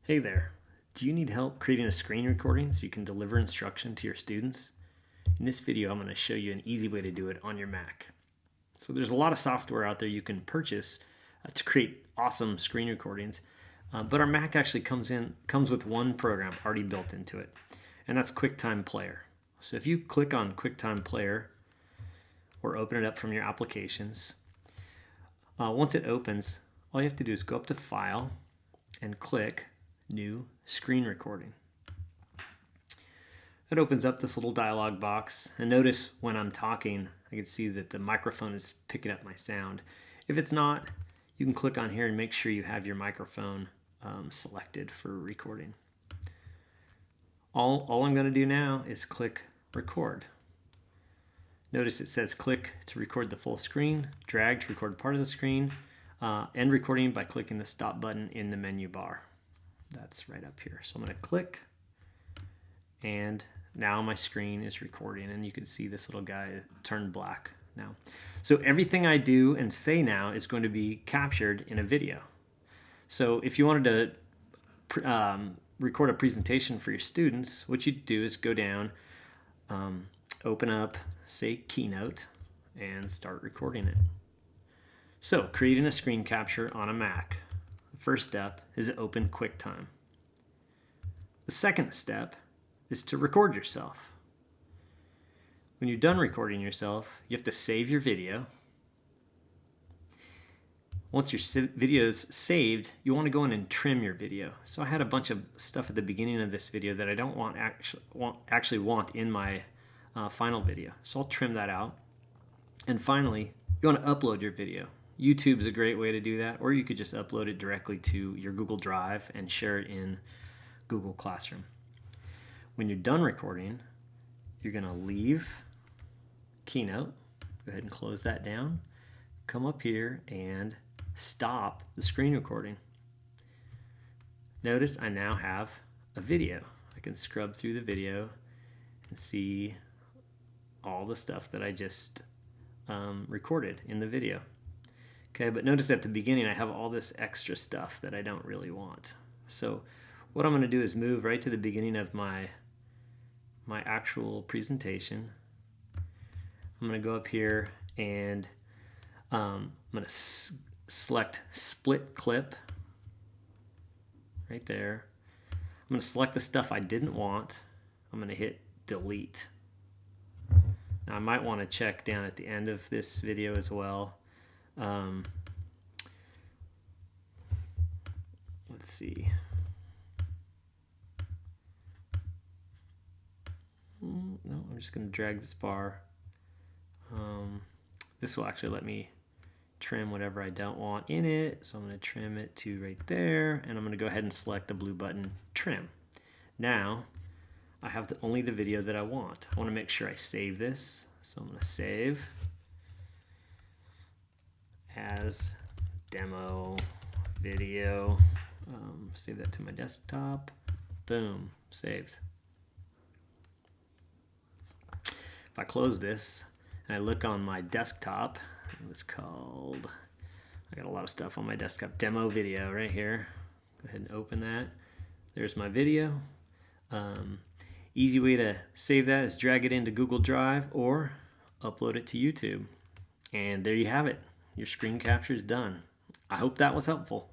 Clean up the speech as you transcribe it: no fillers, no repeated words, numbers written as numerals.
Hey there, do you need help creating a screen recording so you can deliver instruction to your students? In this video, I'm going to show you an easy way to do it on your Mac. So there's a lot of software out there you can purchase to create awesome screen recordings, but our Mac actually comes with one program already built into it, and that's QuickTime Player. So if you click on QuickTime Player or open it up from your applications, once it opens, all you have to do is go up to File and click New Screen Recording. It opens up this little dialog box, and notice when I'm talking I can see that the microphone is picking up my sound. If it's not, you can click on here and make sure you have your microphone selected for recording. All I'm going to do now is click Record. Notice it says click to record the full screen, drag to record part of the screen, end recording by clicking the stop button in the menu bar. That's right up here. So I'm going to click, and now my screen is recording, and you can see this little guy turn black now. So everything I do and say now is going to be captured in a video. So if you wanted to record a presentation for your students, what you'd do is go down, open up, say Keynote, and start recording it. So creating a screen capture on a Mac. The first step is to open QuickTime. The second step is to record yourself. When you're done recording yourself, you have to save your video. Once your video is saved, you want to go in and trim your video. So I had a bunch of stuff at the beginning of this video that I don't actually want in my final video. So I'll trim that out. And finally, you want to upload your video. YouTube is a great way to do that, or you could just upload it directly to your Google Drive and share it in Google Classroom. When you're done recording, you're going to leave Keynote. Go ahead and close that down. Come up here and stop the screen recording. Notice I now have a video. I can scrub through the video and see all the stuff that I just recorded in the video. Okay, but notice at the beginning I have all this extra stuff that I don't really want. So what I'm going to do is move right to the beginning of my actual presentation. I'm going to go up here and I'm going to select Split Clip right there. I'm going to select the stuff I didn't want. I'm going to hit Delete. Now I might want to check down at the end of this video as well. Let's see. No, I'm just going to drag this bar. This will actually let me trim whatever I don't want in it. So I'm going to trim it to right there, and I'm going to go ahead and select the blue button, Trim. Now I have only the video that I want. I want to make sure I save this. So I'm going to save as demo video. Save that to my desktop. Boom, saved. If I close this and I look on my desktop, it's called, I got a lot of stuff on my desktop, demo video right here. Go ahead and open that. There's my video. Easy way to save that is drag it into Google Drive or upload it to YouTube. And there you have it. Your screen capture is done. I hope that was helpful.